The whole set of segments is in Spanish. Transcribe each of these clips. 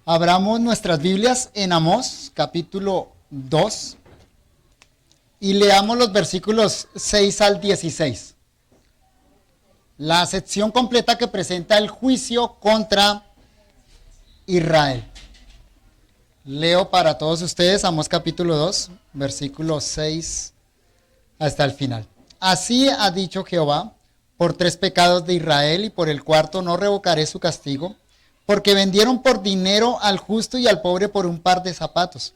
Abramos nuestras Biblias en Amós, capítulo 2, y leamos los versículos 6 al 16. La sección completa que presenta el juicio contra Israel. Leo para todos ustedes Amós capítulo 2, versículos 6 hasta el final. Así ha dicho Jehová: por 3 pecados de Israel y por el cuarto no revocaré su castigo, porque vendieron por dinero al justo y al pobre por un par de zapatos.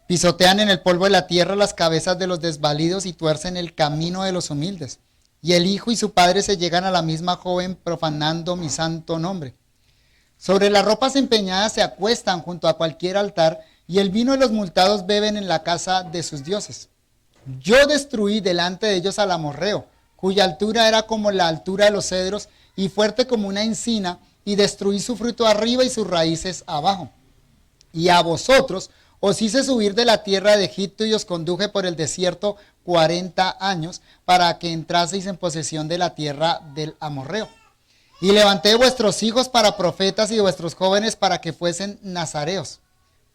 Pisotean en el polvo de la tierra las cabezas de los desvalidos y tuercen el camino de los humildes. Y el hijo y su padre se llegan a la misma joven profanando mi santo nombre. Sobre las ropas empeñadas se acuestan junto a cualquier altar, y el vino de los multados beben en la casa de sus dioses. Yo destruí delante de ellos al amorreo, cuya altura era como la altura de los cedros y fuerte como una encina, y destruí su fruto arriba y sus raíces abajo. Y a vosotros os hice subir de la tierra de Egipto y os conduje por el desierto 40 años para que entraseis en posesión de la tierra del amorreo. Y levanté vuestros hijos para profetas y vuestros jóvenes para que fuesen nazareos.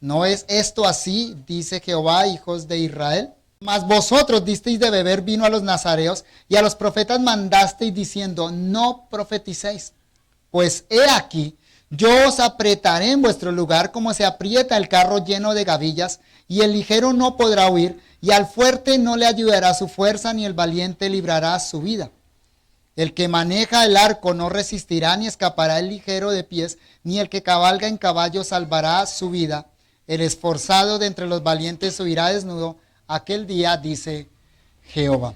¿No es esto así, dice Jehová, hijos de Israel? Mas vosotros disteis de beber vino a los nazareos, y a los profetas mandasteis diciendo: no profeticéis. Pues he aquí, yo os apretaré en vuestro lugar como se aprieta el carro lleno de gavillas, y el ligero no podrá huir, y al fuerte no le ayudará su fuerza, ni el valiente librará su vida. El que maneja el arco no resistirá, ni escapará el ligero de pies, ni el que cabalga en caballo salvará su vida. El esforzado de entre los valientes huirá desnudo aquel día, dice Jehová.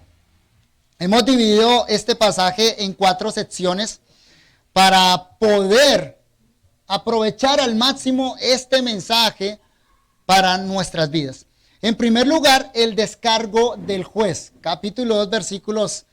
Hemos dividido este pasaje en 4 secciones para poder aprovechar al máximo este mensaje para nuestras vidas. En primer lugar, el descargo del juez. Capítulo 2, versículos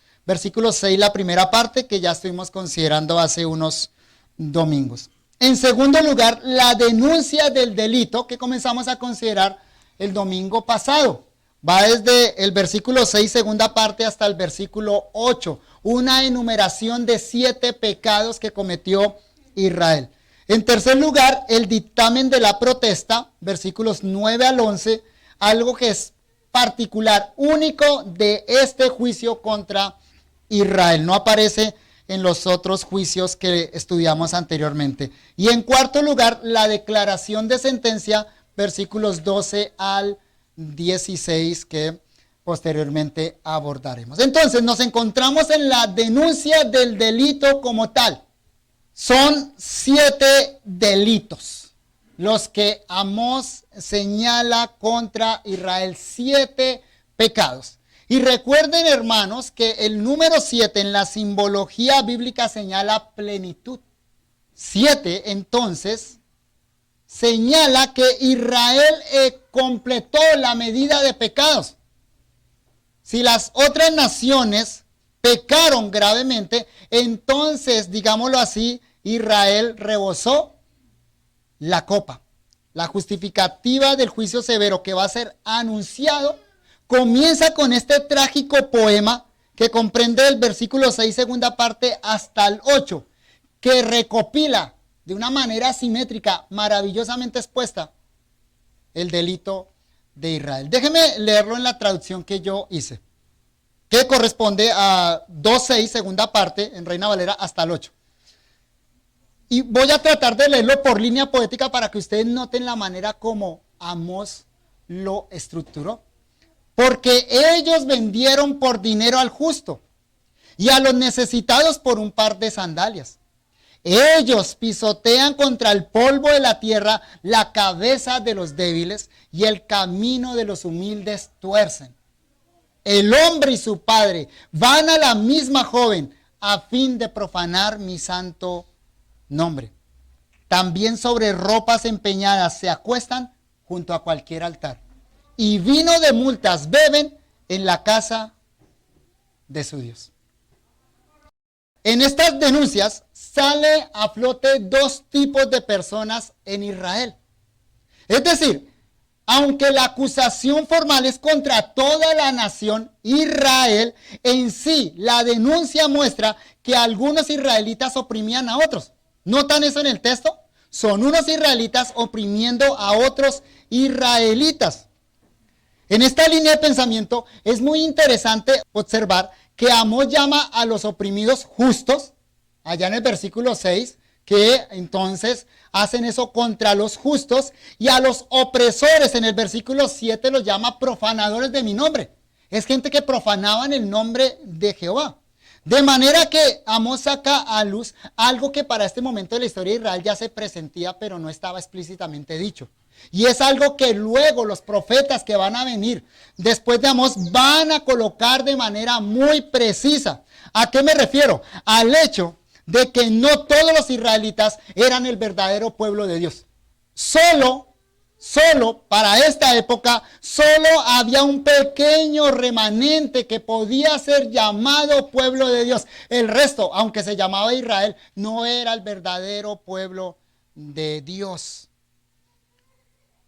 6, la primera parte que ya estuvimos considerando hace unos domingos. En segundo lugar, la denuncia del delito que comenzamos a considerar el domingo pasado. Va desde el versículo 6, segunda parte, hasta el versículo 8. Una enumeración de 7 pecados que cometió Israel. En tercer lugar, el dictamen de la protesta, versículos 9 al 11, algo que es particular, único de este juicio contra Israel. No aparece en los otros juicios que estudiamos anteriormente. Y en cuarto lugar, la declaración de sentencia, versículos 12 al 16, que posteriormente abordaremos. Entonces nos encontramos en la denuncia del delito como tal. Son 7 delitos los que Amós señala contra Israel, 7 pecados. Y recuerden, hermanos, que el número 7 en la simbología bíblica señala plenitud. 7 entonces señala que Israel completó la medida de pecados. Si las otras naciones pecaron gravemente, entonces, digámoslo así, Israel rebosó la copa. La justificativa del juicio severo que va a ser anunciado comienza con este trágico poema que comprende el versículo 6, segunda parte, hasta el 8, que recopila de una manera simétrica, maravillosamente expuesta, el delito de Israel. Déjeme leerlo en la traducción que yo hice, que corresponde a 2:6, segunda parte, en Reina Valera, hasta el 8. Y voy a tratar de leerlo por línea poética para que ustedes noten la manera como Amós lo estructuró. Porque ellos vendieron por dinero al justo y a los necesitados por un par de sandalias. Ellos pisotean contra el polvo de la tierra la cabeza de los débiles, y el camino de los humildes tuercen. El hombre y su padre van a la misma joven a fin de profanar mi santo nombre. También sobre ropas empeñadas se acuestan junto a cualquier altar, y vino de multas beben en la casa de su Dios. En estas denuncias sale a flote 2 tipos de personas en Israel. Es decir, Aunque la acusación formal es contra toda la nación Israel, en sí la denuncia muestra que algunos israelitas oprimían a otros. ¿Notan eso en el texto? Son unos israelitas oprimiendo a otros israelitas. En esta línea de pensamiento es muy interesante observar que Amós llama a los oprimidos justos, allá en el versículo 6, que entonces hacen eso contra los justos, y a los opresores en el versículo 7 los llama profanadores de mi nombre. Es gente que profanaban el nombre de Jehová. De manera que Amós saca a luz algo que para este momento de la historia de Israel ya se presentía, pero no estaba explícitamente dicho. Y es algo que luego los profetas que van a venir después de Amós van a colocar de manera muy precisa. ¿A qué me refiero? Al hecho de que no todos los israelitas eran el verdadero pueblo de Dios. Solo para esta época, solo había un pequeño remanente que podía ser llamado pueblo de Dios. El resto, aunque se llamaba Israel, no era el verdadero pueblo de Dios.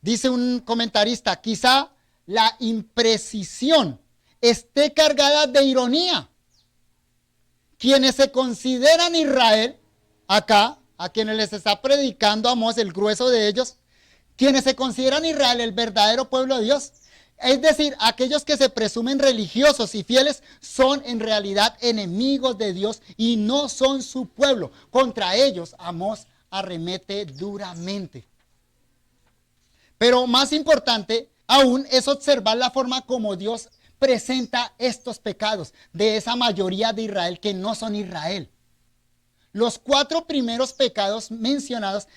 Dice un comentarista, quizá la imprecisión esté cargada de ironía. Quienes se consideran Israel, acá, a quienes les está predicando Amós, el grueso de ellos, quienes se consideran Israel el verdadero pueblo de Dios, es decir, aquellos que se presumen religiosos y fieles, son en realidad enemigos de Dios y no son su pueblo. Contra ellos Amós arremete duramente. Pero más importante aún es observar la forma como Dios presenta estos pecados de esa mayoría de Israel que no son Israel. Los 4 primeros pecados mencionados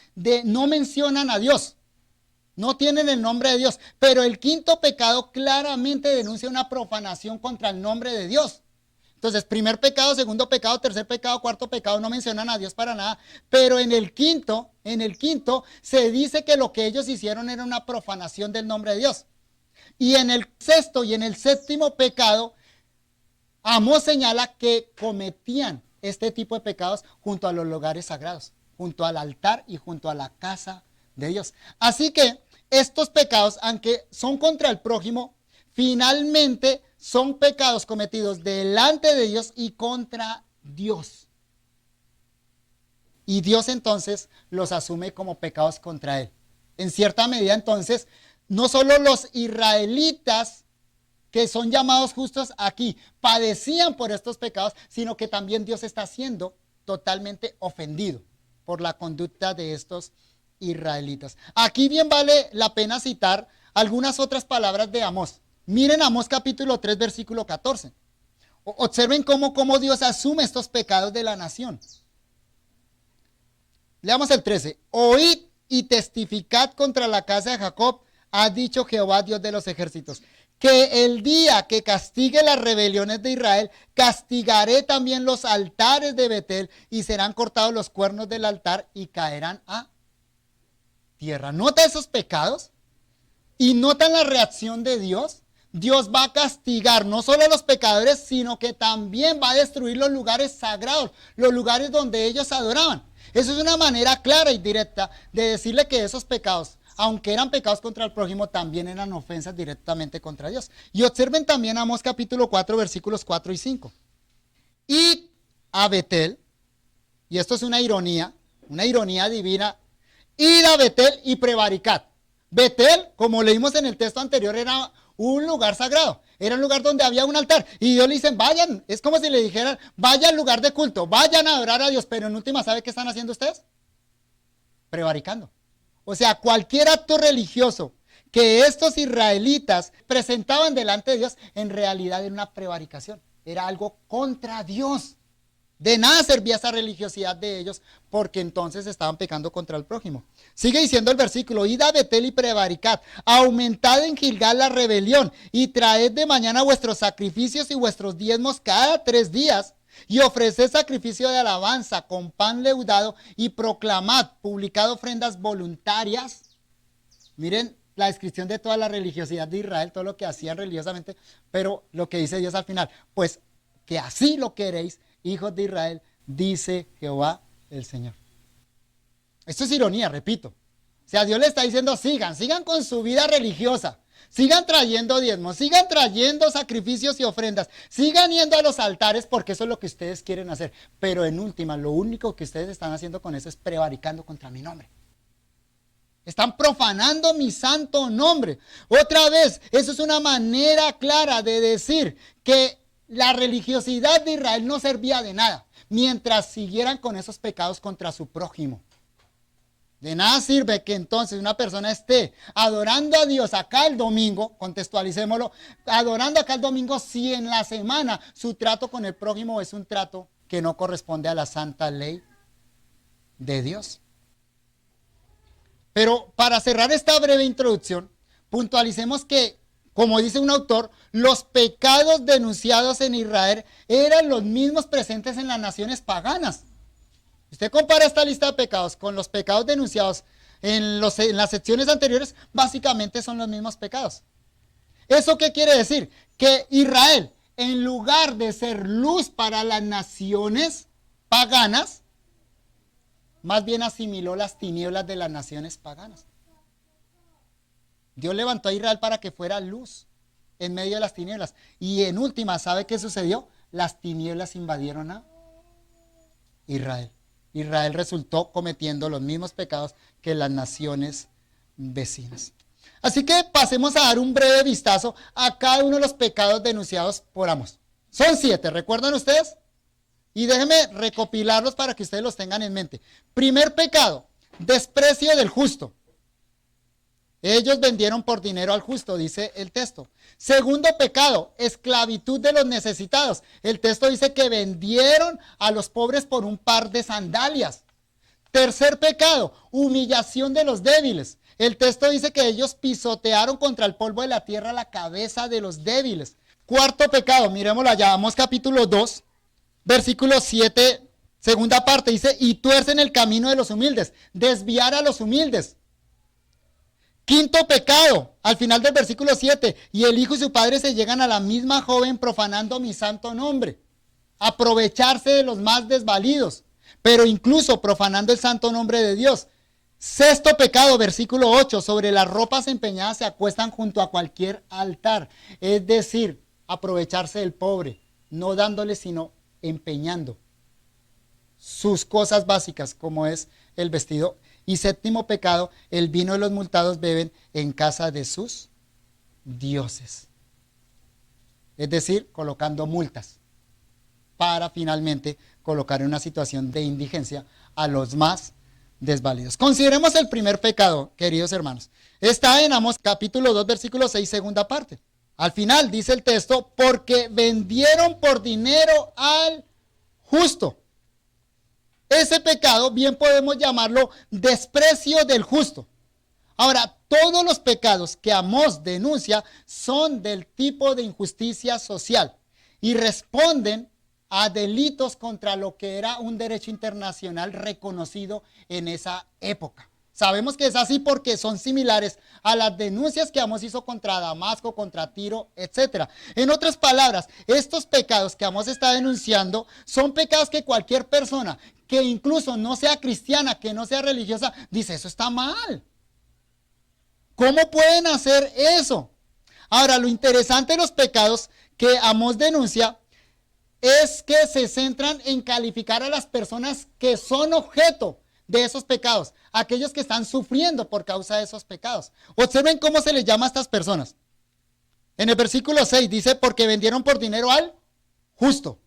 no mencionan a Dios, no tienen el nombre de Dios, pero el 5.º pecado claramente denuncia una profanación contra el nombre de Dios. Entonces, primer pecado, segundo pecado, tercer pecado, cuarto pecado no mencionan a Dios para nada, pero en el quinto se dice que lo que ellos hicieron era una profanación del nombre de Dios. Y en el 6.º y en el 7.º pecado, Amós señala que cometían este tipo de pecados junto a los lugares sagrados, junto al altar y junto a la casa de Dios. Así que estos pecados, aunque son contra el prójimo, finalmente son pecados cometidos delante de Dios y contra Dios. Y Dios entonces los asume como pecados contra él. En cierta medida entonces, no solo los israelitas que son llamados justos aquí padecían por estos pecados, sino que también Dios está siendo totalmente ofendido por la conducta de estos israelitas. Aquí bien vale la pena citar algunas otras palabras de Amós. Miren Amós capítulo 3 versículo 14. Observen cómo Dios asume estos pecados de la nación. Leamos el 13. Oíd y testificad contra la casa de Jacob, ha dicho Jehová Dios de los ejércitos, que el día que castigue las rebeliones de Israel, castigaré también los altares de Betel y serán cortados los cuernos del altar y caerán a tierra. ¿Nota esos pecados? ¿Y notan la reacción de Dios? Dios va a castigar no solo a los pecadores, sino que también va a destruir los lugares sagrados, los lugares donde ellos adoraban. Eso es una manera clara y directa de decirle que esos pecados, aunque eran pecados contra el prójimo, también eran ofensas directamente contra Dios. Y observen también Amós capítulo 4, versículos 4 y 5. Y a Betel, y esto es una ironía divina, id a Betel y prevaricad. Betel, como leímos en el texto anterior, era un lugar sagrado, era un lugar donde había un altar, y Dios le dice, vayan, es como si le dijeran, vayan al lugar de culto, vayan a adorar a Dios, pero en última, ¿sabe qué están haciendo ustedes? Prevaricando. O sea, cualquier acto religioso que estos israelitas presentaban delante de Dios, en realidad era una prevaricación, era algo contra Dios. De nada servía esa religiosidad de ellos, porque entonces estaban pecando contra el prójimo. Sigue diciendo el versículo, id a Betel y prevaricad, aumentad en Gilgal la rebelión, y traed de mañana vuestros sacrificios y vuestros diezmos cada 3 días, y ofreced sacrificio de alabanza con pan leudado, y proclamad, publicad ofrendas voluntarias. Miren la descripción de toda la religiosidad de Israel, todo lo que hacían religiosamente, pero lo que dice Dios al final, pues que así lo queréis, hijos de Israel, dice Jehová el Señor. Esto es ironía, repito. O sea, Dios le está diciendo, sigan con su vida religiosa. Sigan trayendo diezmos, sigan trayendo sacrificios y ofrendas, sigan yendo a los altares porque eso es lo que ustedes quieren hacer. Pero en última, lo único que ustedes están haciendo con eso es prevaricando contra mi nombre. Están profanando mi santo nombre. Otra vez, eso es una manera clara de decir que la religiosidad de Israel no servía de nada mientras siguieran con esos pecados contra su prójimo. De nada sirve que entonces una persona esté adorando a Dios acá el domingo, contextualicémoslo, adorando acá el domingo si en la semana su trato con el prójimo es un trato que no corresponde a la santa ley de Dios. Pero para cerrar esta breve introducción, puntualicemos que, como dice un autor, los pecados denunciados en Israel eran los mismos presentes en las naciones paganas. Usted compara esta lista de pecados con los pecados denunciados en las secciones anteriores, básicamente son los mismos pecados. ¿Eso qué quiere decir? Que Israel, en lugar de ser luz para las naciones paganas, más bien asimiló las tinieblas de las naciones paganas. Dios levantó a Israel para que fuera luz en medio de las tinieblas. Y en última, ¿sabe qué sucedió? Las tinieblas invadieron a Israel. Israel resultó cometiendo los mismos pecados que las naciones vecinas. Así que pasemos a dar un breve vistazo a cada uno de los pecados denunciados por Amós. Son 7, ¿recuerdan ustedes? Y déjenme recopilarlos para que ustedes los tengan en mente. Primer pecado, desprecio del justo. Ellos vendieron por dinero al justo, dice el texto. Segundo pecado, esclavitud de los necesitados. El texto dice que vendieron a los pobres por un par de sandalias. Tercer pecado, humillación de los débiles. El texto dice que ellos pisotearon contra el polvo de la tierra la cabeza de los débiles. Cuarto pecado, miremoslo allá, Amós capítulo 2, versículo 7, segunda parte, dice, y tuercen el camino de los humildes, desviar a los humildes. Quinto pecado, al final del versículo 7, y el hijo y su padre se llegan a la misma joven profanando mi santo nombre. Aprovecharse de los más desvalidos, pero incluso profanando el santo nombre de Dios. Sexto pecado, versículo 8, sobre las ropas empeñadas se acuestan junto a cualquier altar. Es decir, aprovecharse del pobre, no dándole sino empeñando sus cosas básicas como es el vestido. Y séptimo pecado, el vino de los multados beben en casa de sus dioses. Es decir, colocando multas para finalmente colocar en una situación de indigencia a los más desvalidos. Consideremos el primer pecado, queridos hermanos. Está en Amós capítulo 2, versículo 6, segunda parte. Al final dice el texto, porque vendieron por dinero al justo. Ese pecado bien podemos llamarlo desprecio del justo. Ahora, todos los pecados que Amós denuncia son del tipo de injusticia social y responden a delitos contra lo que era un derecho internacional reconocido en esa época. Sabemos que es así porque son similares a las denuncias que Amós hizo contra Damasco, contra Tiro, etc. En otras palabras, estos pecados que Amós está denunciando son pecados que cualquier persona que incluso no sea cristiana, que no sea religiosa, dice, eso está mal. ¿Cómo pueden hacer eso? Ahora, lo interesante de los pecados que Amós denuncia es que se centran en calificar a las personas que son objeto de esos pecados, aquellos que están sufriendo por causa de esos pecados. Observen cómo se les llama a estas personas. En el versículo 6 dice, porque vendieron por dinero al justo.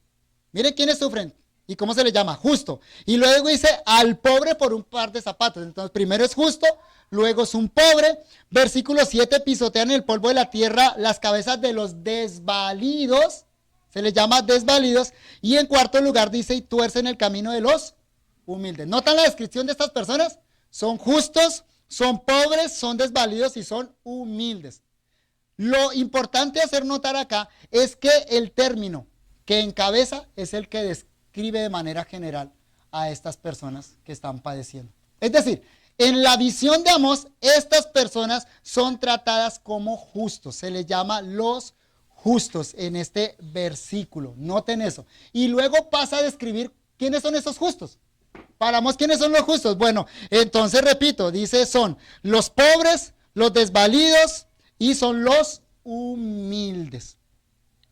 Miren quiénes sufren y cómo se les llama, justo. Y luego dice, al pobre por un par de zapatos. Entonces, primero es justo, luego es un pobre. Versículo 7, pisotean el polvo de la tierra las cabezas de los desvalidos. Se les llama desvalidos. Y en cuarto lugar dice, y tuercen el camino de los humildes. ¿Notan la descripción de estas personas? Son justos, son pobres, son desvalidos y son humildes. Lo importante hacer notar acá es que el término que encabeza es el que describe de manera general a estas personas que están padeciendo. Es decir, en la visión de Amós, estas personas son tratadas como justos. Se les llama los justos en este versículo. Noten eso. Y luego pasa a describir quiénes son esos justos. Para Amós, ¿quiénes son los justos? Bueno, entonces repito, dice son los pobres, los desvalidos y son los humildes.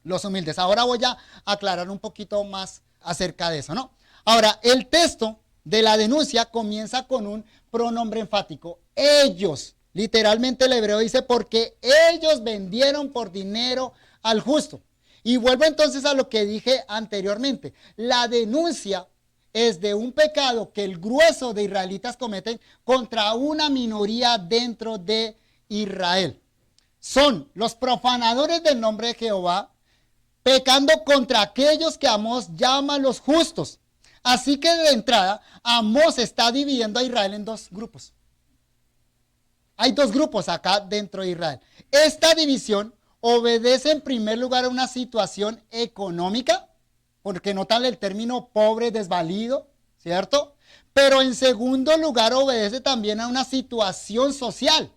Los humildes. Ahora voy a aclarar un poquito más acerca de eso, ¿no? Ahora, el texto de la denuncia comienza con un pronombre enfático. Ellos, literalmente el hebreo dice, porque ellos vendieron por dinero al justo. Y vuelvo entonces a lo que dije anteriormente. La denuncia es de un pecado que el grueso de israelitas cometen contra una minoría dentro de Israel. Son los profanadores del nombre de Jehová, pecando contra aquellos que Amós llama los justos. Así que de entrada, Amós está dividiendo a Israel en dos grupos. Hay dos grupos acá dentro de Israel. Esta división obedece en primer lugar a una situación económica, porque notan el término pobre, desvalido, ¿cierto? Pero en segundo lugar obedece también a una situación social.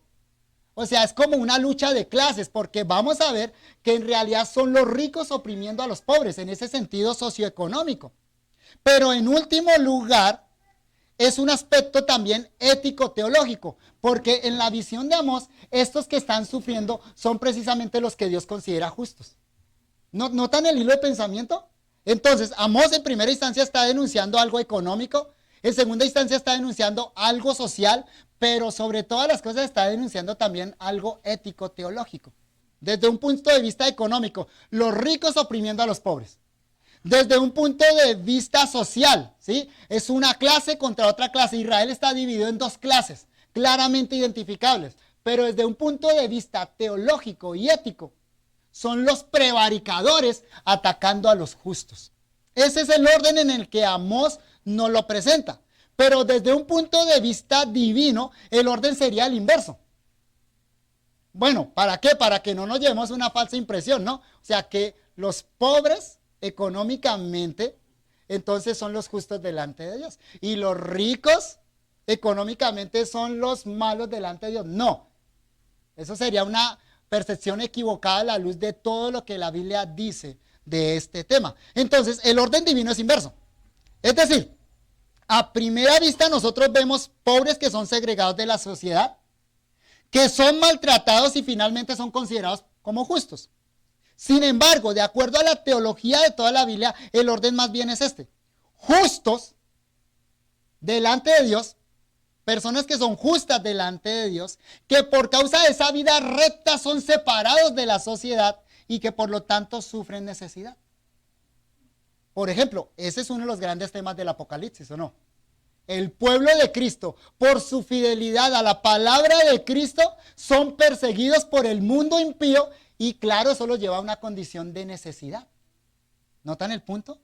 O sea, es como una lucha de clases, porque vamos a ver que en realidad son los ricos oprimiendo a los pobres, en ese sentido socioeconómico. Pero en último lugar, es un aspecto también ético-teológico, porque en la visión de Amós, estos que están sufriendo son precisamente los que Dios considera justos. ¿Notan el hilo de pensamiento? Entonces, Amós en primera instancia está denunciando algo económico, en segunda instancia está denunciando algo social, pero sobre todas las cosas está denunciando también algo ético-teológico. Desde un punto de vista económico, los ricos oprimiendo a los pobres. Desde un punto de vista social, ¿sí? Es una clase contra otra clase. Israel está dividido en dos clases, claramente identificables. Pero desde un punto de vista teológico y ético, son los prevaricadores atacando a los justos. Ese es el orden en el que Amós nos lo presenta. Pero desde un punto de vista divino, el orden sería el inverso. Bueno, ¿para qué? Para que no nos llevemos una falsa impresión, ¿no? O sea, que los pobres económicamente, entonces son los justos delante de Dios. Y los ricos económicamente son los malos delante de Dios. No, eso sería una percepción equivocada a la luz de todo lo que la Biblia dice de este tema. Entonces, el orden divino es inverso. Es decir, a primera vista nosotros vemos pobres que son segregados de la sociedad, que son maltratados y finalmente son considerados como justos. Sin embargo, de acuerdo a la teología de toda la Biblia, el orden más bien es este. Justos delante de Dios, personas que son justas delante de Dios, que por causa de esa vida recta son separados de la sociedad y que por lo tanto sufren necesidad. Por ejemplo, ese es uno de los grandes temas del Apocalipsis, ¿o no? El pueblo de Cristo, por su fidelidad a la palabra de Cristo, son perseguidos por el mundo impío y claro, eso los lleva a una condición de necesidad. ¿Notan el punto?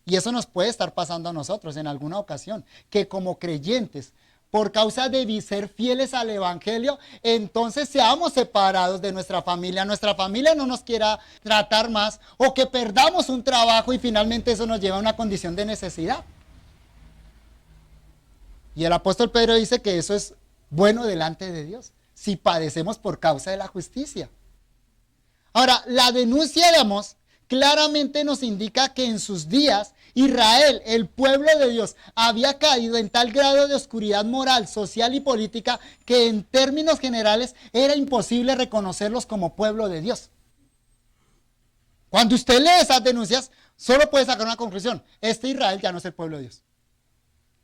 Y eso nos puede estar pasando a nosotros en alguna ocasión, que como creyentes, por causa de ser fieles al evangelio, entonces seamos separados de nuestra familia no nos quiera tratar más, o que perdamos un trabajo y finalmente eso nos lleva a una condición de necesidad. Y el apóstol Pedro dice que eso es bueno delante de Dios, si padecemos por causa de la justicia. Ahora, la denuncia de Amós claramente nos indica que en sus días Israel, el pueblo de Dios, había caído en tal grado de oscuridad moral, social y política que en términos generales era imposible reconocerlos como pueblo de Dios. Cuando usted lee esas denuncias, solo puede sacar una conclusión: este Israel ya no es el pueblo de Dios.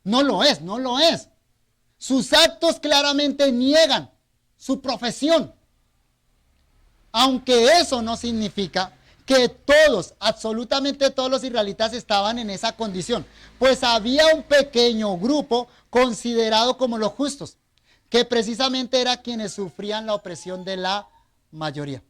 No lo es, no lo es. Sus actos claramente niegan su profesión. Aunque eso no significa que todos, absolutamente todos los israelitas estaban en esa condición, pues había un pequeño grupo considerado como los justos, que precisamente eran quienes sufrían la opresión de la mayoría.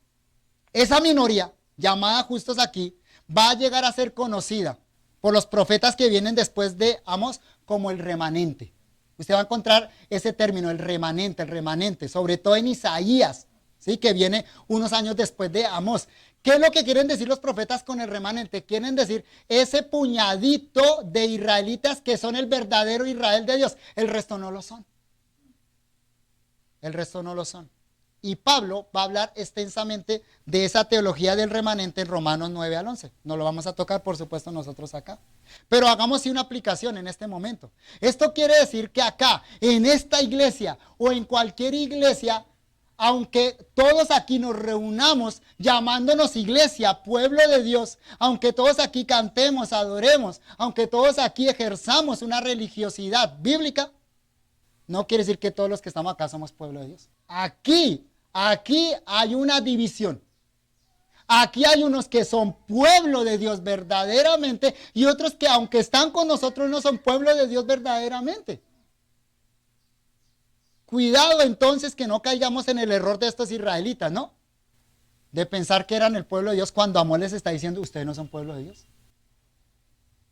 Esa minoría, llamada justos aquí, va a llegar a ser conocida por los profetas que vienen después de Amós como el remanente. Usted va a encontrar ese término, el remanente, sobre todo en Isaías, ¿sí? Que viene unos años después de Amós. ¿Qué es lo que quieren decir los profetas con el remanente? Quieren decir ese puñadito de israelitas que son el verdadero Israel de Dios. El resto no lo son. El resto no lo son. Y Pablo va a hablar extensamente de esa teología del remanente en Romanos 9 al 11. No lo vamos a tocar, por supuesto, nosotros acá. Pero hagamos sí una aplicación en este momento. Esto quiere decir que acá, en esta iglesia o en cualquier iglesia, aunque todos aquí nos reunamos llamándonos iglesia, pueblo de Dios, aunque todos aquí cantemos, adoremos, aunque todos aquí ejerzamos una religiosidad bíblica, no quiere decir que todos los que estamos acá somos pueblo de Dios. Aquí hay una división. Aquí hay unos que son pueblo de Dios verdaderamente y otros que aunque están con nosotros no son pueblo de Dios verdaderamente. Cuidado entonces que no caigamos en el error de estos israelitas, ¿no? De pensar que eran el pueblo de Dios cuando Amós les está diciendo, ustedes no son pueblo de Dios.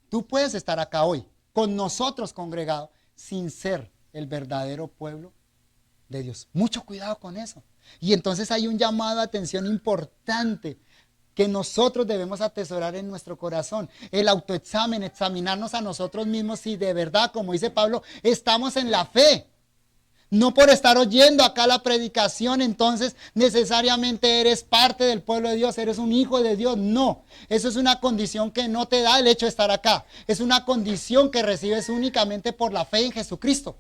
Tú puedes estar acá hoy, con nosotros congregados, sin ser el verdadero pueblo de Dios. Mucho cuidado con eso. Y entonces hay un llamado a atención importante que nosotros debemos atesorar en nuestro corazón. El autoexamen, examinarnos a nosotros mismos si de verdad, como dice Pablo, estamos en la fe. No por estar oyendo acá la predicación, entonces necesariamente eres parte del pueblo de Dios, eres un hijo de Dios. No, eso es una condición que no te da el hecho de estar acá. Es una condición que recibes únicamente por la fe en Jesucristo.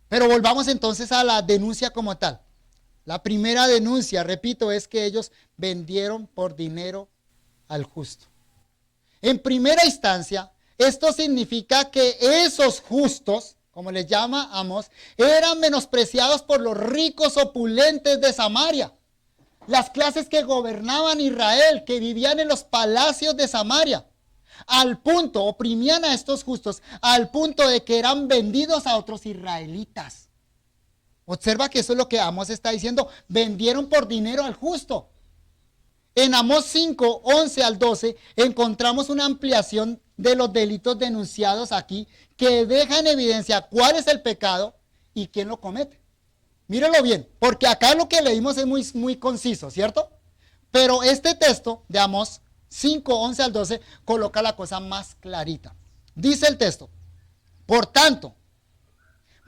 Pero volvamos entonces a la denuncia como tal. La primera denuncia, repito, es que ellos vendieron por dinero al justo. En primera instancia, esto significa que esos justos, como les llama Amós, eran menospreciados por los ricos opulentes de Samaria. Las clases que gobernaban Israel, que vivían en los palacios de Samaria. Al punto, oprimían a estos justos, al punto de que eran vendidos a otros israelitas. Observa que eso es lo que Amós está diciendo, vendieron por dinero al justo. En Amós 5, 11 al 12, encontramos una ampliación de los delitos denunciados aquí, que deja en evidencia cuál es el pecado y quién lo comete. Mírelo bien, porque acá lo que leímos es muy conciso, ¿cierto? Pero este texto de Amós 5, 11 al 12 coloca la cosa más clarita. Dice el texto, por tanto,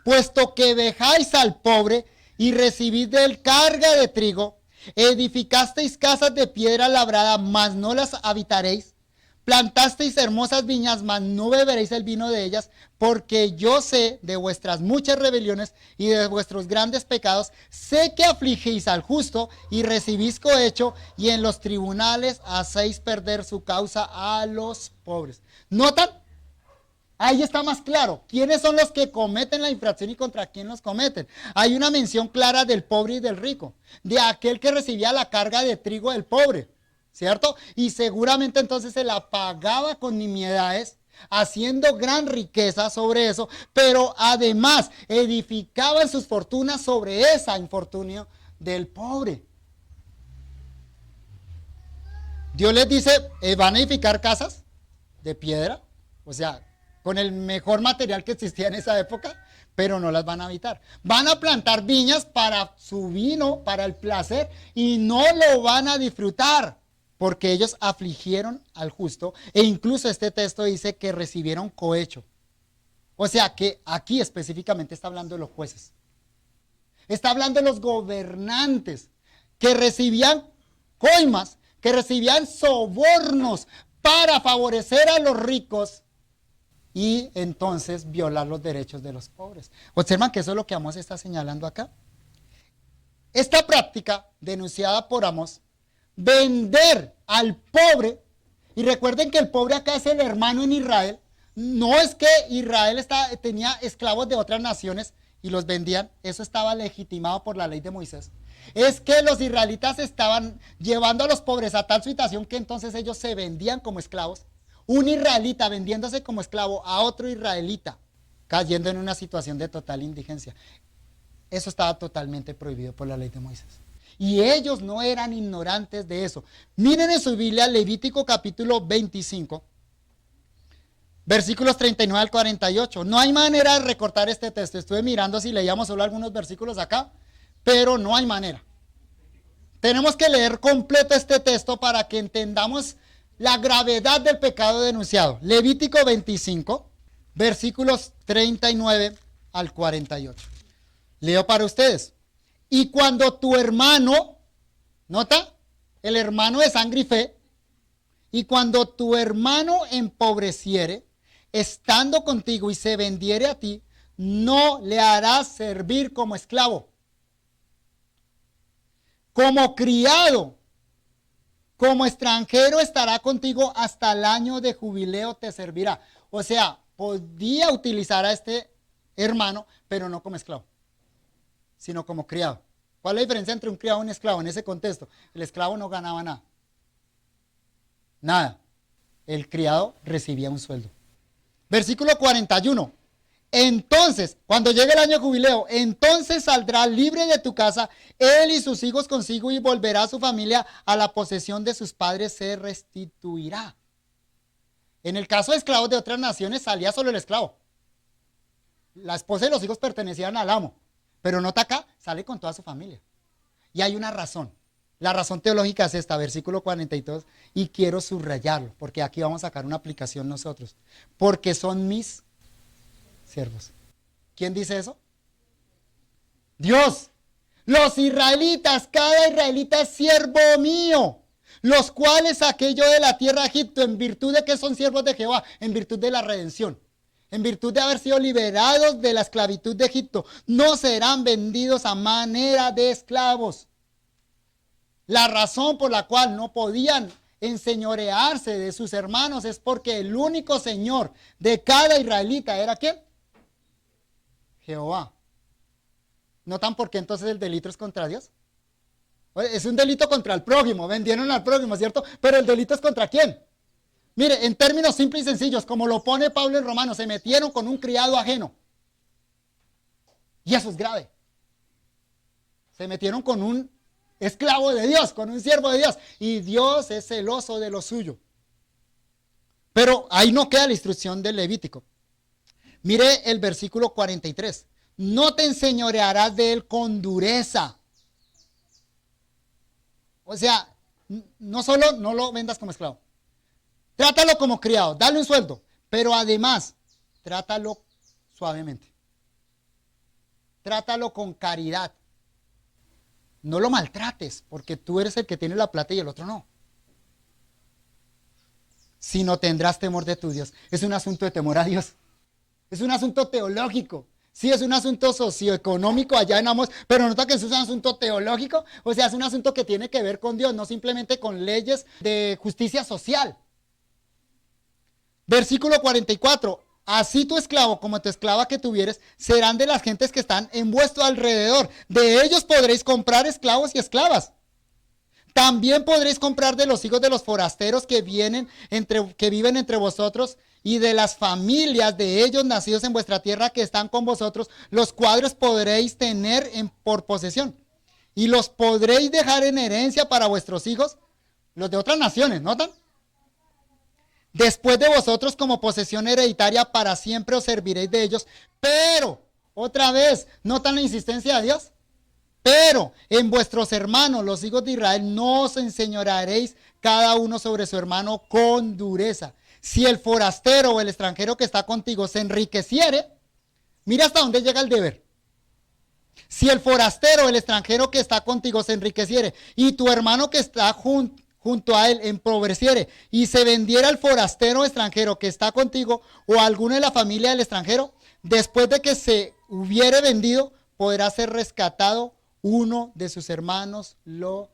puesto que dejáis al pobre y recibís de él carga de trigo, edificasteis casas de piedra labrada, mas no las habitaréis, plantasteis hermosas viñas, mas no beberéis el vino de ellas, porque yo sé de vuestras muchas rebeliones y de vuestros grandes pecados, sé que afligís al justo y recibís cohecho, y en los tribunales hacéis perder su causa a los pobres. ¿Notan? Ahí está más claro. ¿Quiénes son los que cometen la infracción y contra quién los cometen? Hay una mención clara del pobre y del rico, de aquel que recibía la carga de trigo del pobre, ¿cierto? Y seguramente entonces se la pagaba con nimiedades, haciendo gran riqueza sobre eso, pero además edificaban sus fortunas sobre ese infortunio del pobre. Dios les dice, van a edificar casas de piedra, o sea, con el mejor material que existía en esa época, pero no las van a habitar. Van a plantar viñas para su vino, para el placer, y no lo van a disfrutar, porque ellos afligieron al justo, e incluso este texto dice que recibieron cohecho. O sea que aquí específicamente está hablando de los jueces. Está hablando de los gobernantes, que recibían coimas, que recibían sobornos para favorecer a los ricos, y entonces violar los derechos de los pobres. Observan que eso es lo que Amós está señalando acá. Esta práctica denunciada por Amós, vender al pobre, y recuerden que el pobre acá es el hermano en Israel, no es que Israel tenía esclavos de otras naciones y los vendían, eso estaba legitimado por la ley de Moisés. Es que los israelitas estaban llevando a los pobres a tal situación que entonces ellos se vendían como esclavos. Un israelita vendiéndose como esclavo a otro israelita, cayendo en una situación de total indigencia. Eso estaba totalmente prohibido por la ley de Moisés. Y ellos no eran ignorantes de eso. Miren en su Biblia Levítico capítulo 25, versículos 39 al 48. No hay manera de recortar este texto. Estuve mirando si leíamos solo algunos versículos acá, pero no hay manera. Tenemos que leer completo este texto para que entendamos la gravedad del pecado denunciado. Levítico 25, versículos 39 al 48. Leo para ustedes. Y cuando tu hermano, nota, el hermano de sangre y fe, y cuando tu hermano empobreciere, estando contigo y se vendiere a ti, no le harás servir como esclavo, como criado, como extranjero estará contigo hasta el año de jubileo te servirá. O sea, podía utilizar a este hermano, pero no como esclavo, sino como criado. ¿Cuál es la diferencia entre un criado y un esclavo en ese contexto? El esclavo no ganaba nada. Nada. El criado recibía un sueldo. Versículo 41. Entonces, cuando llegue el año de jubileo, entonces saldrá libre de tu casa, él y sus hijos consigo, y volverá a su familia, a la posesión de sus padres se restituirá. En el caso de esclavos de otras naciones salía solo el esclavo. La esposa y los hijos pertenecían al amo. Pero nota acá, sale con toda su familia. Y hay una razón. La razón teológica es esta, versículo 42, y quiero subrayarlo, porque aquí vamos a sacar una aplicación nosotros. Porque son mis siervos. ¿Quién dice eso? Dios. Los israelitas, cada israelita es siervo mío, los cuales saqué yo de la tierra de Egipto, en virtud de que son siervos de Jehová, en virtud de la redención. En virtud de haber sido liberados de la esclavitud de Egipto, no serán vendidos a manera de esclavos. La razón por la cual no podían enseñorearse de sus hermanos es porque el único señor de cada israelita era ¿quién? Jehová. ¿Notan por qué entonces el delito es contra Dios? Es un delito contra el prójimo, vendieron al prójimo, ¿cierto? Pero el delito es contra ¿quién? Mire, en términos simples y sencillos, como lo pone Pablo en Romanos, se metieron con un criado ajeno. Y eso es grave. Se metieron con un esclavo de Dios, con un siervo de Dios. Y Dios es celoso de lo suyo. Pero ahí no queda la instrucción del Levítico. Mire el versículo 43. No te enseñorearás de él con dureza. O sea, no solo no lo vendas como esclavo. Trátalo como criado, dale un sueldo, pero además, trátalo suavemente. Trátalo con caridad. No lo maltrates, porque tú eres el que tiene la plata y el otro no. Si no tendrás temor de tu Dios. Es un asunto de temor a Dios. Es un asunto teológico. Sí, es un asunto socioeconómico allá en Amós, pero nota que es un asunto teológico. O sea, es un asunto que tiene que ver con Dios, no simplemente con leyes de justicia social. Versículo 44. Así tu esclavo como tu esclava que tuvieres serán de las gentes que están en vuestro alrededor. De ellos podréis comprar esclavos y esclavas. También podréis comprar de los hijos de los forasteros que viven entre vosotros y de las familias de ellos nacidos en vuestra tierra que están con vosotros, los cuales podréis tener por posesión. Y los podréis dejar en herencia para vuestros hijos, los de otras naciones, ¿notan? Después de vosotros como posesión hereditaria para siempre os serviréis de ellos. Pero, otra vez, ¿notan la insistencia de Dios? Pero en vuestros hermanos, los hijos de Israel, no os enseñorearéis cada uno sobre su hermano con dureza. Si el forastero o el extranjero que está contigo se enriqueciere, mira hasta dónde llega el deber. Si el forastero o el extranjero que está contigo se enriqueciere y tu hermano que está junto a él empobreciere y se vendiera al forastero o extranjero que está contigo o a alguno de la familia del extranjero, después de que se hubiere vendido, podrá ser rescatado, uno de sus hermanos lo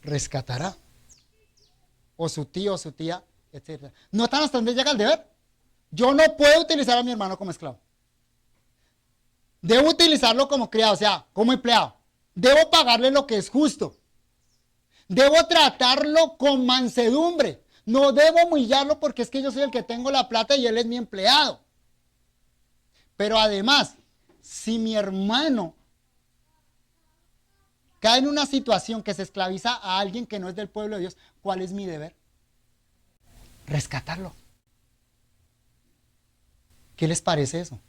rescatará. O su tío o su tía, etc. ¿Notan hasta dónde llega el deber? Yo no puedo utilizar a mi hermano como esclavo. Debo utilizarlo como criado, o sea, como empleado. Debo pagarle lo que es justo. Debo tratarlo con mansedumbre. No debo humillarlo porque es que yo soy el que tengo la plata y él es mi empleado. Pero además, si mi hermano cae en una situación que se esclaviza a alguien que no es del pueblo de Dios, ¿cuál es mi deber? Rescatarlo. ¿Qué les parece eso?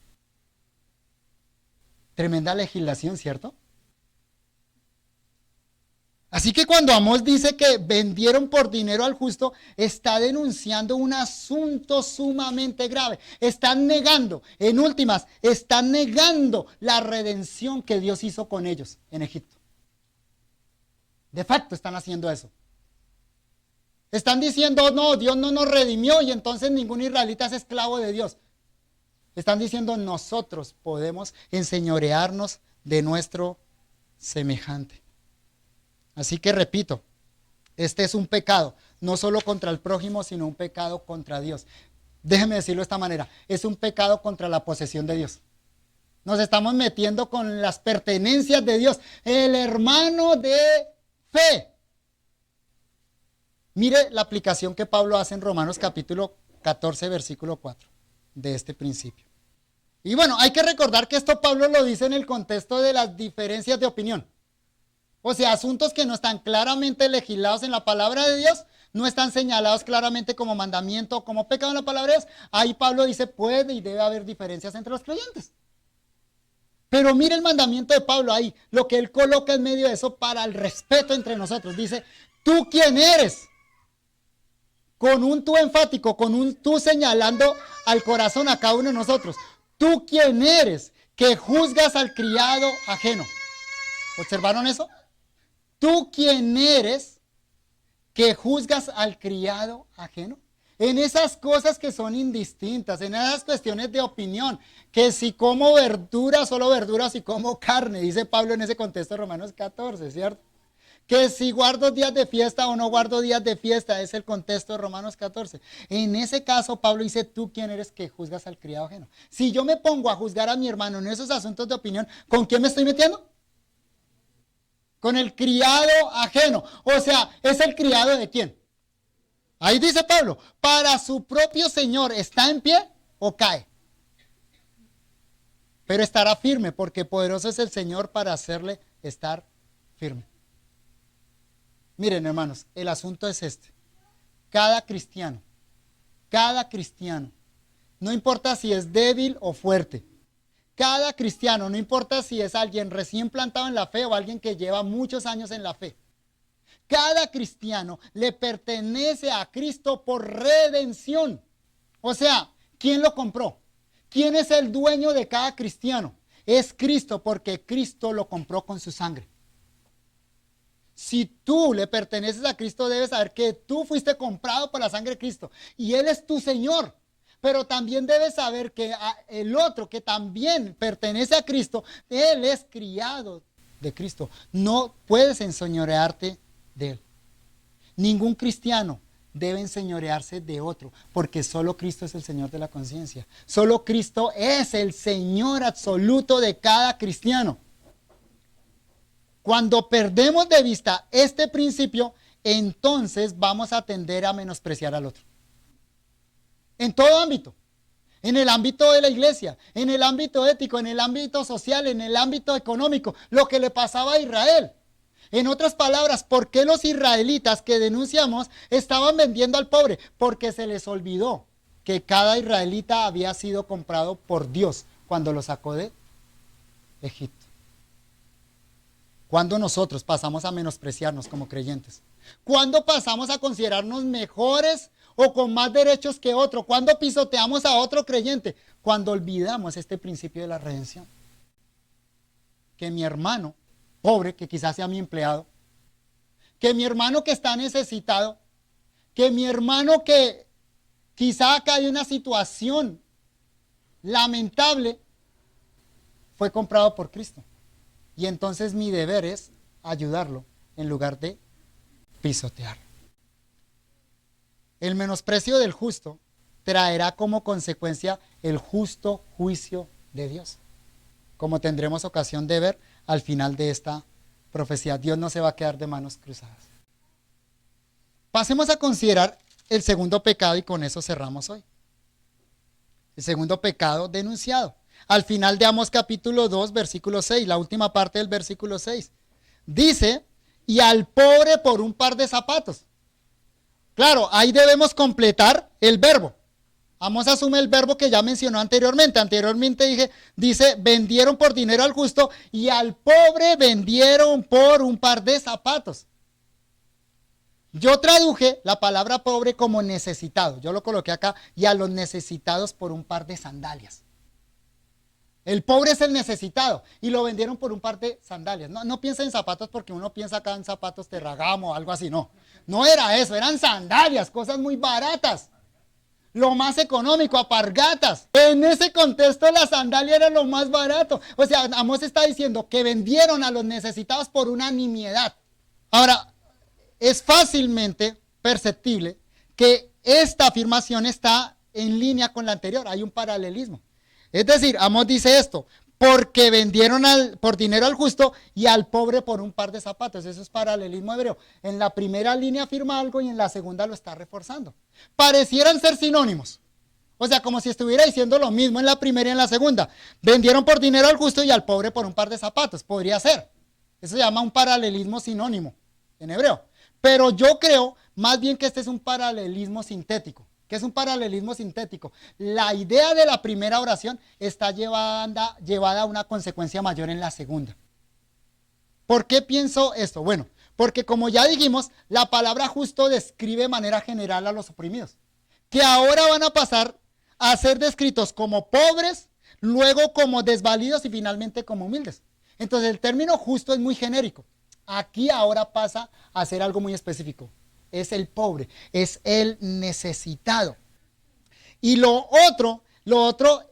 Tremenda legislación, ¿cierto? Así que cuando Amós dice que vendieron por dinero al justo, está denunciando un asunto sumamente grave. Están negando, en últimas, están negando la redención que Dios hizo con ellos en Egipto. De facto están haciendo eso. Están diciendo, no, Dios no nos redimió y entonces ningún israelita es esclavo de Dios. Están diciendo, nosotros podemos enseñorearnos de nuestro semejante. Así que repito, este es un pecado, no solo contra el prójimo, sino un pecado contra Dios. Déjeme decirlo de esta manera, es un pecado contra la posesión de Dios. Nos estamos metiendo con las pertenencias de Dios. El hermano de fe. Mire la aplicación que Pablo hace en Romanos capítulo 14, versículo 4, de este principio. Y bueno, hay que recordar que esto Pablo lo dice en el contexto de las diferencias de opinión. O sea, asuntos que no están claramente legislados en la palabra de Dios, no están señalados claramente como mandamiento o como pecado en la palabra de Dios. Ahí Pablo dice, puede y debe haber diferencias entre los creyentes. Pero mire el mandamiento de Pablo ahí, lo que él coloca en medio de eso para el respeto entre nosotros. Dice, ¿tú quién eres? Con un tú enfático, con un tú señalando al corazón a cada uno de nosotros. ¿Tú quién eres que juzgas al criado ajeno? ¿Observaron eso? ¿Tú quién eres que juzgas al criado ajeno? En esas cosas que son indistintas, en esas cuestiones de opinión, que si como verdura, solo verduras, si como carne, dice Pablo en ese contexto de Romanos 14, ¿cierto? Que si guardo días de fiesta o no guardo días de fiesta, es el contexto de Romanos 14. En ese caso, Pablo dice, ¿tú quién eres que juzgas al criado ajeno? Si yo me pongo a juzgar a mi hermano en esos asuntos de opinión, ¿con quién me estoy metiendo? Con el criado ajeno. O sea, ¿es el criado de quién? Ahí dice Pablo, para su propio Señor, ¿está en pie o cae? Pero estará firme, porque poderoso es el Señor para hacerle estar firme. Miren, hermanos, el asunto es este. Cada cristiano, no importa si es débil o fuerte, cada cristiano, no importa si es alguien recién plantado en la fe o alguien que lleva muchos años en la fe, cada cristiano le pertenece a Cristo por redención. O sea, ¿quién lo compró? ¿Quién es el dueño de cada cristiano? Es Cristo, porque Cristo lo compró con su sangre. Si tú le perteneces a Cristo, debes saber que tú fuiste comprado por la sangre de Cristo y Él es tu Señor. Pero también debes saber que el otro que también pertenece a Cristo, Él es criado de Cristo. No puedes enseñorearte de Él. Ningún cristiano debe enseñorearse de otro, porque solo Cristo es el Señor de la conciencia. Solo Cristo es el Señor absoluto de cada cristiano. Cuando perdemos de vista este principio, entonces vamos a tender a menospreciar al otro. En todo ámbito. En el ámbito de la iglesia, en el ámbito ético, en el ámbito social, en el ámbito económico. Lo que le pasaba a Israel. En otras palabras, ¿por qué los israelitas que denunciamos estaban vendiendo al pobre? Porque se les olvidó que cada israelita había sido comprado por Dios cuando lo sacó de Egipto. ¿Cuándo nosotros pasamos a menospreciarnos como creyentes? ¿Cuándo pasamos a considerarnos mejores o con más derechos que otro? ¿Cuándo pisoteamos a otro creyente? Cuando olvidamos este principio de la redención. Que mi hermano pobre, que quizás sea mi empleado, que mi hermano que está necesitado, que mi hermano que quizá cae en una situación lamentable, fue comprado por Cristo. Y entonces mi deber es ayudarlo en lugar de pisotearlo. El menosprecio del justo traerá como consecuencia el justo juicio de Dios, como tendremos ocasión de ver al final de esta profecía. Dios no se va a quedar de manos cruzadas. Pasemos a considerar el segundo pecado y con eso cerramos hoy. El segundo pecado denunciado. Al final de Amós capítulo 2, versículo 6, la última parte del versículo 6. Dice, y al pobre por un par de zapatos. Claro, ahí debemos completar el verbo. Amós asume el verbo que ya mencionó anteriormente. Anteriormente dice, vendieron por dinero al justo y al pobre vendieron por un par de zapatos. Yo traduje la palabra pobre como necesitado. Yo lo coloqué acá, y a los necesitados por un par de sandalias. El pobre es el necesitado. Y lo vendieron por un par de sandalias. No, no piensa en zapatos porque uno piensa acá en zapatos Ferragamo o algo así. No, no era eso. Eran sandalias, cosas muy baratas. Lo más económico, alpargatas. En ese contexto la sandalia era lo más barato. O sea, Amós está diciendo que vendieron a los necesitados por una nimiedad. Ahora, es fácilmente perceptible que esta afirmación está en línea con la anterior. Hay un paralelismo. Es decir, Amós dice esto, porque vendieron por dinero al justo y al pobre por un par de zapatos. Eso es paralelismo hebreo. En la primera línea afirma algo y en la segunda lo está reforzando. Parecieran ser sinónimos. O sea, como si estuviera diciendo lo mismo en la primera y en la segunda. Vendieron por dinero al justo y al pobre por un par de zapatos. Podría ser. Eso se llama un paralelismo sinónimo en hebreo. Pero yo creo más bien que este es un paralelismo sintético. ¿Qué es un paralelismo sintético? La idea de la primera oración está llevada a una consecuencia mayor en la segunda. ¿Por qué pienso esto? Bueno, porque como ya dijimos, la palabra justo describe de manera general a los oprimidos, que ahora van a pasar a ser descritos como pobres, luego como desvalidos y finalmente como humildes. Entonces el término justo es muy genérico. Aquí ahora pasa a ser algo muy específico. Es el pobre, es el necesitado. Y lo otro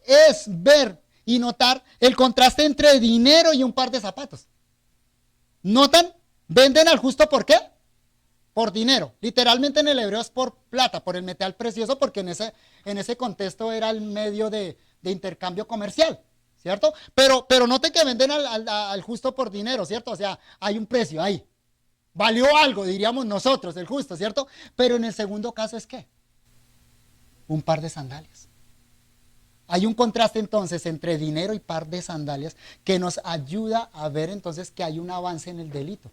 es ver y notar el contraste entre dinero y un par de zapatos. ¿Notan? Venden al justo, ¿por qué? Por dinero. Literalmente en el hebreo es por plata, por el metal precioso, porque en ese contexto era el medio de intercambio comercial, ¿cierto? Pero noten que venden al justo por dinero, ¿cierto? O sea, hay un precio ahí. Valió algo, diríamos nosotros, el justo, ¿cierto? Pero en el segundo caso es ¿qué? Un par de sandalias. Hay un contraste entonces entre dinero y par de sandalias que nos ayuda a ver entonces que hay un avance en el delito.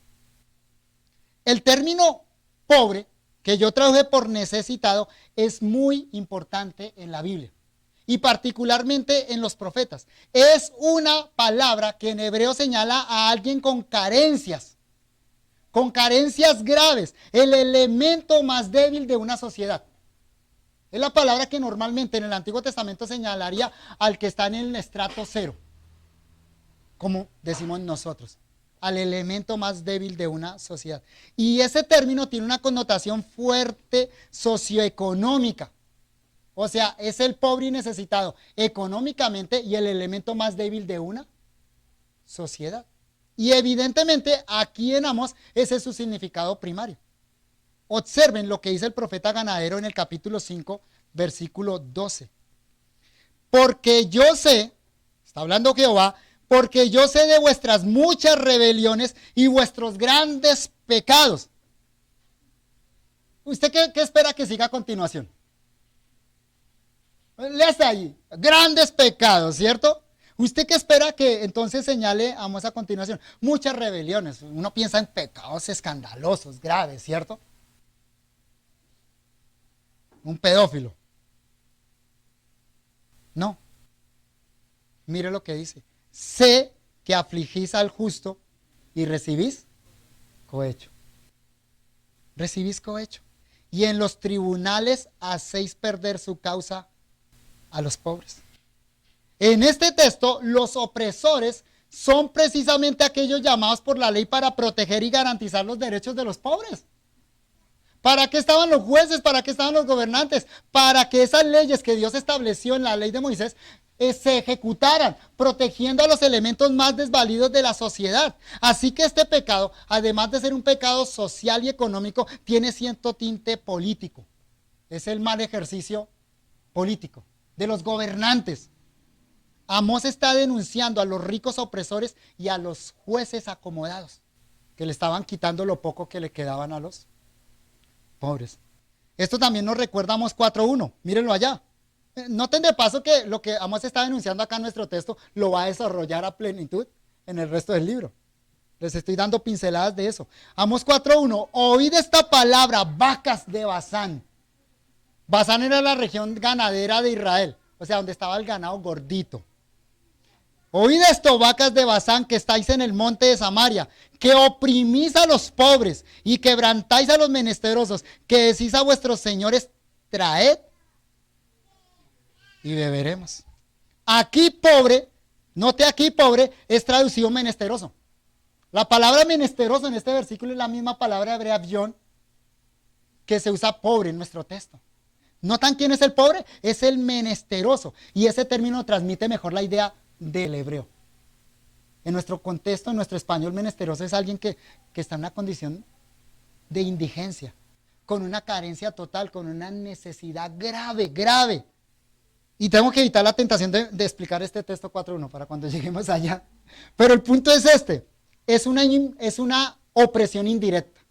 El término pobre, que yo traduje por necesitado, es muy importante en la Biblia y particularmente en los profetas. Es una palabra que en hebreo señala a alguien con carencias graves, el elemento más débil de una sociedad. Es la palabra que normalmente en el Antiguo Testamento señalaría al que está en el estrato cero, como decimos nosotros, al elemento más débil de una sociedad. Y ese término tiene una connotación fuerte socioeconómica. O sea, es el pobre y necesitado económicamente y el elemento más débil de una sociedad. Y evidentemente aquí en Amós ese es su significado primario. Observen lo que dice el profeta ganadero en el capítulo 5, versículo 12. Porque yo sé, está hablando Jehová, porque yo sé de vuestras muchas rebeliones y vuestros grandes pecados. ¿Usted qué espera que siga a continuación? Léase ahí, grandes pecados, ¿cierto? ¿Usted qué espera que entonces señale Amós a continuación? Muchas rebeliones. Uno piensa en pecados escandalosos, graves, ¿cierto? Un pedófilo. No. Mire lo que dice. Sé que afligís al justo y recibís cohecho. Recibís cohecho. Y en los tribunales hacéis perder su causa a los pobres. En este texto, los opresores son precisamente aquellos llamados por la ley para proteger y garantizar los derechos de los pobres. ¿Para qué estaban los jueces? ¿Para qué estaban los gobernantes? Para que esas leyes que Dios estableció en la ley de Moisés se ejecutaran, protegiendo a los elementos más desvalidos de la sociedad. Así que este pecado, además de ser un pecado social y económico, tiene cierto tinte político. Es el mal ejercicio político de los gobernantes. Amós está denunciando a los ricos opresores y a los jueces acomodados, que le estaban quitando lo poco que le quedaban a los pobres. Esto también nos recuerda a Amós 4:1, mírenlo allá. Noten de paso que lo que Amós está denunciando acá en nuestro texto lo va a desarrollar a plenitud en el resto del libro. Les estoy dando pinceladas de eso. Amós 4:1, oíd esta palabra, vacas de Basán. Basán era la región ganadera de Israel, o sea, donde estaba el ganado gordito. Oíd esto, vacas de Basán, que estáis en el monte de Samaria, que oprimís a los pobres y quebrantáis a los menesterosos, que decís a vuestros señores, traed y beberemos. Aquí pobre Note aquí, pobre, es traducido menesteroso. La palabra menesteroso en este versículo es la misma palabra hebrea avión que se usa pobre en nuestro texto. ¿Notan quién es el pobre? Es el menesteroso. Y ese término transmite mejor la idea del hebreo. En nuestro contexto, en nuestro español, menesteroso es alguien que está en una condición de indigencia, con una carencia total, con una necesidad grave, grave. Y tengo que evitar la tentación de explicar este texto 4.1 para cuando lleguemos allá. Pero el punto es este, es una opresión indirecta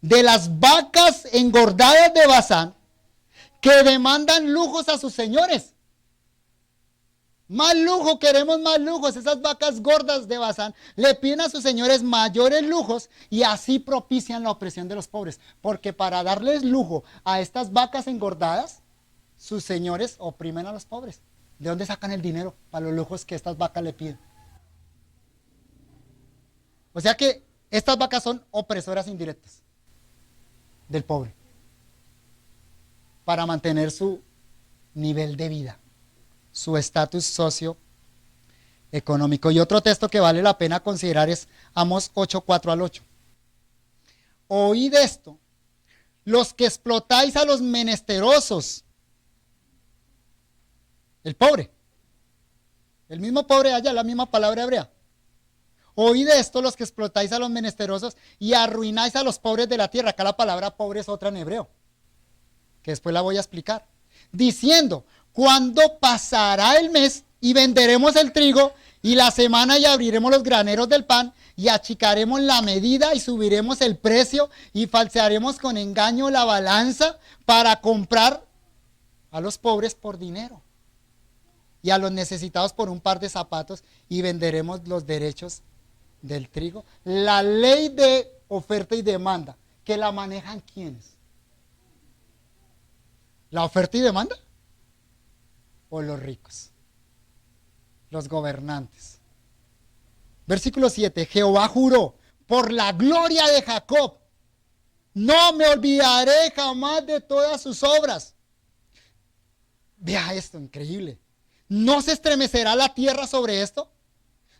de las vacas engordadas de Basán que demandan lujos a sus señores. Más lujo, queremos más lujos. Esas vacas gordas de Basán le piden a sus señores mayores lujos y así propician la opresión de los pobres. Porque para darles lujo a estas vacas engordadas, sus señores oprimen a los pobres. ¿De dónde sacan el dinero para los lujos que estas vacas le piden? O sea que estas vacas son opresoras indirectas del pobre para mantener su nivel de vida, su estatus socioeconómico. Y otro texto que vale la pena considerar es Amós 8:4 al 8. Oíd esto, los que explotáis a los menesterosos. El pobre. El mismo pobre haya la misma palabra hebrea. Oíd esto, los que explotáis a los menesterosos y arruináis a los pobres de la tierra. Acá la palabra pobre es otra en hebreo, que después la voy a explicar. Diciendo, ¿cuándo pasará el mes y venderemos el trigo y la semana y abriremos los graneros del pan y achicaremos la medida y subiremos el precio y falsearemos con engaño la balanza para comprar a los pobres por dinero y a los necesitados por un par de zapatos y venderemos los derechos del trigo? La ley de oferta y demanda, ¿que la manejan quiénes? ¿La oferta y demanda? ¿O los ricos? Los gobernantes. Versículo 7, Jehová juró por la gloria de Jacob, no me olvidaré jamás de todas sus obras. Vea esto, increíble. ¿No se estremecerá la tierra sobre esto?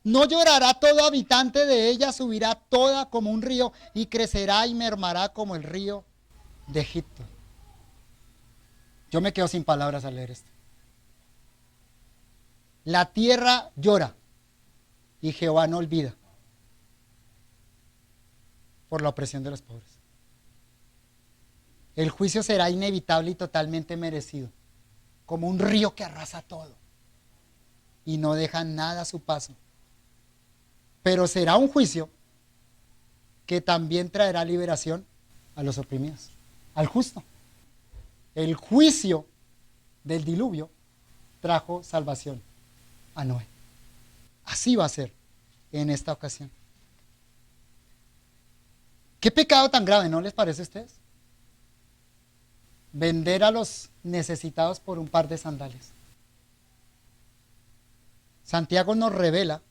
¿No llorará todo habitante de ella? Subirá toda como un río y crecerá y mermará como el río de Egipto. Yo me quedo sin palabras al leer esto. La tierra llora y Jehová no olvida por la opresión de los pobres. El juicio será inevitable y totalmente merecido, como un río que arrasa todo y no deja nada a su paso. Pero será un juicio que también traerá liberación a los oprimidos, al justo. El juicio del diluvio trajo salvación a Noé. Así va a ser en esta ocasión. ¿Qué pecado tan grave, no les parece a ustedes? Vender a los necesitados por un par de sandalias. Santiago nos revela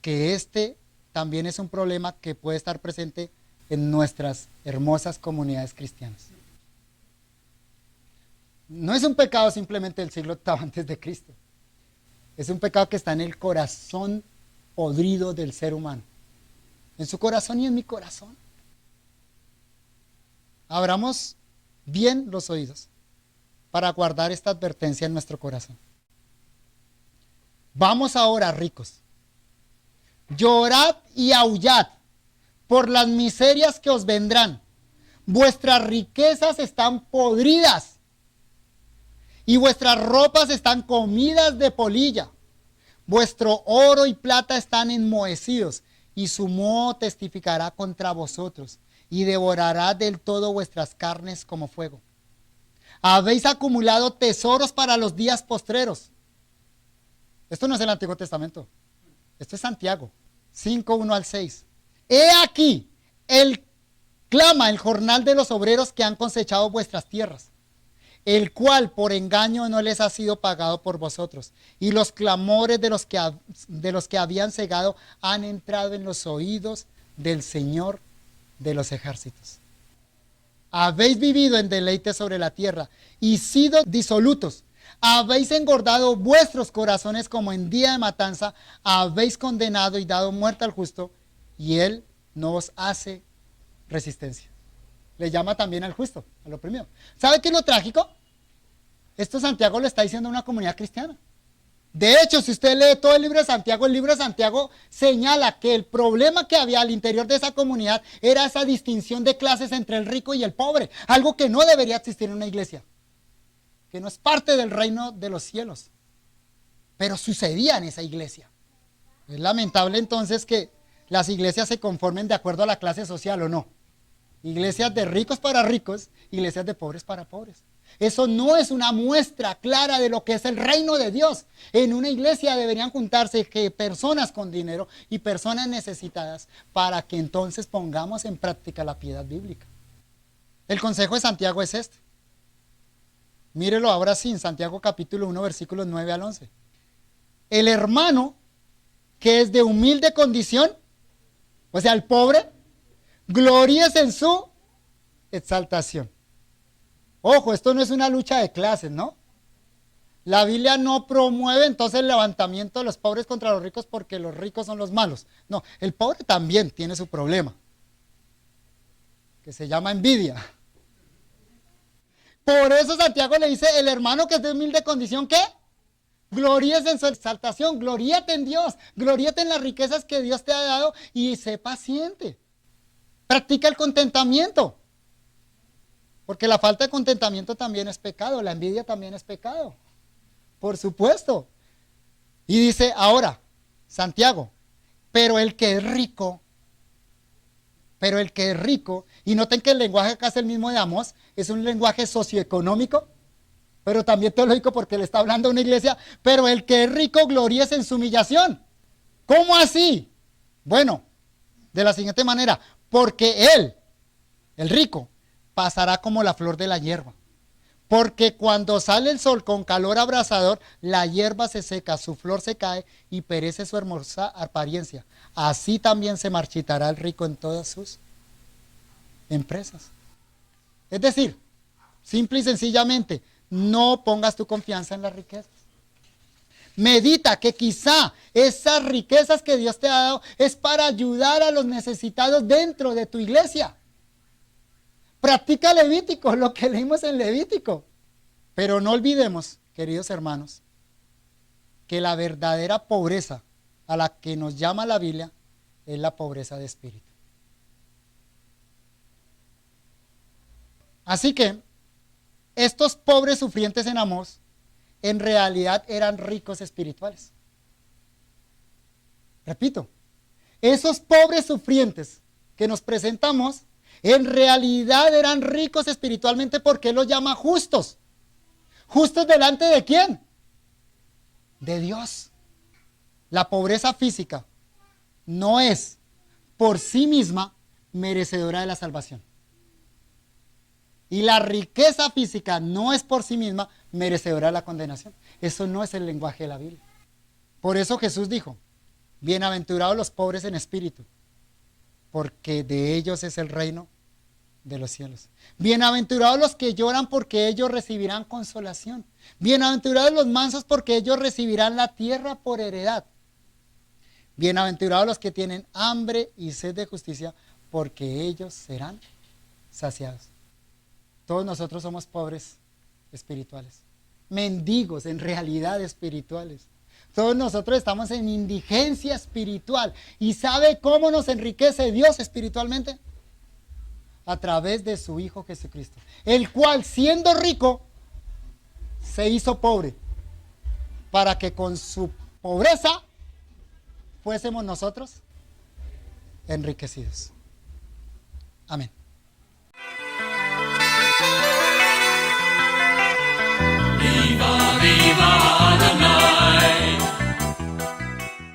que este también es un problema que puede estar presente en nuestras hermosas comunidades cristianas. No es un pecado simplemente del siglo VIII antes de Cristo. Es un pecado que está en el corazón podrido del ser humano. En su corazón y en mi corazón. Abramos bien los oídos para guardar esta advertencia en nuestro corazón. Vamos ahora, ricos. Llorad y aullad por las miserias que os vendrán. Vuestras riquezas están podridas y vuestras ropas están comidas de polilla. Vuestro oro y plata están enmohecidos y su moho testificará contra vosotros y devorará del todo vuestras carnes como fuego. Habéis acumulado tesoros para los días postreros. Esto no es el Antiguo Testamento. Esto es Santiago 5:1 al 6. He aquí, clama el jornal de los obreros que han cosechado vuestras tierras, el cual por engaño no les ha sido pagado por vosotros, y los clamores de los que habían cegado han entrado en los oídos del Señor de los ejércitos. Habéis vivido en deleite sobre la tierra y sido disolutos. habéis engordado vuestros corazones como en día de matanza, habéis condenado y dado muerte al justo, y él no os hace resistencia. Le llama también al justo, al oprimido. ¿Sabe qué es lo trágico? Esto Santiago lo está diciendo a una comunidad cristiana. De hecho, si usted lee todo el libro de Santiago señala que el problema que había al interior de esa comunidad era esa distinción de clases entre el rico y el pobre, algo que no debería existir en una iglesia, que no es parte del reino de los cielos, pero sucedía en esa iglesia. Es lamentable entonces que las iglesias se conformen de acuerdo a la clase social o no. Iglesias de ricos para ricos, iglesias de pobres para pobres. Eso no es una muestra clara de lo que es el reino de Dios. En una iglesia deberían juntarse personas con dinero y personas necesitadas para que entonces pongamos en práctica la piedad bíblica. El consejo de Santiago es este. Mírelo ahora sí, en Santiago capítulo 1, versículos 9 al 11. El hermano que es de humilde condición, o sea, el pobre, gloríese en su exaltación. Ojo, esto no es una lucha de clases, ¿no? La Biblia no promueve entonces el levantamiento de los pobres contra los ricos porque los ricos son los malos. No, el pobre también tiene su problema, que se llama envidia. Por eso Santiago le dice, el hermano que es de humilde condición, ¿qué? Gloríese en su exaltación, gloríate en Dios, gloríate en las riquezas que Dios te ha dado y sé paciente. Practica el contentamiento. Porque la falta de contentamiento también es pecado, la envidia también es pecado. Por supuesto. Y dice ahora, Santiago, pero el que es rico, y noten que el lenguaje acá es el mismo de Amós, es un lenguaje socioeconómico, pero también teológico porque le está hablando a una iglesia, pero el que es rico gloríese en su humillación. ¿Cómo así? Bueno, de la siguiente manera, porque él, el rico, pasará como la flor de la hierba. Porque cuando sale el sol con calor abrasador, la hierba se seca, su flor se cae y perece su hermosa apariencia. Así también se marchitará el rico en todas sus empresas. Es decir, simple y sencillamente, no pongas tu confianza en las riquezas. Medita que quizá esas riquezas que Dios te ha dado es para ayudar a los necesitados dentro de tu iglesia. Practica Levítico, lo que leímos en Levítico. Pero no olvidemos, queridos hermanos, que la verdadera pobreza a la que nos llama la Biblia es la pobreza de espíritu. Así que estos pobres sufrientes en Amós en realidad eran ricos espirituales. Repito, esos pobres sufrientes que nos presentamos en realidad eran ricos espiritualmente porque Él los llama justos. ¿Justos delante de quién? De Dios. La pobreza física no es por sí misma merecedora de la salvación. Y la riqueza física no es por sí misma merecedora de la condenación. Eso no es el lenguaje de la Biblia. Por eso Jesús dijo, bienaventurados los pobres en espíritu, porque de ellos es el reino de los cielos. Bienaventurados los que lloran, porque ellos recibirán consolación. Bienaventurados los mansos, porque ellos recibirán la tierra por heredad. Bienaventurados los que tienen hambre y sed de justicia, porque ellos serán saciados. Todos nosotros somos pobres espirituales, mendigos en realidad espirituales. Todos nosotros estamos en indigencia espiritual. ¿Y sabe cómo nos enriquece Dios espiritualmente? A través de su Hijo Jesucristo, el cual siendo rico se hizo pobre, para que con su pobreza fuésemos nosotros enriquecidos. Amén.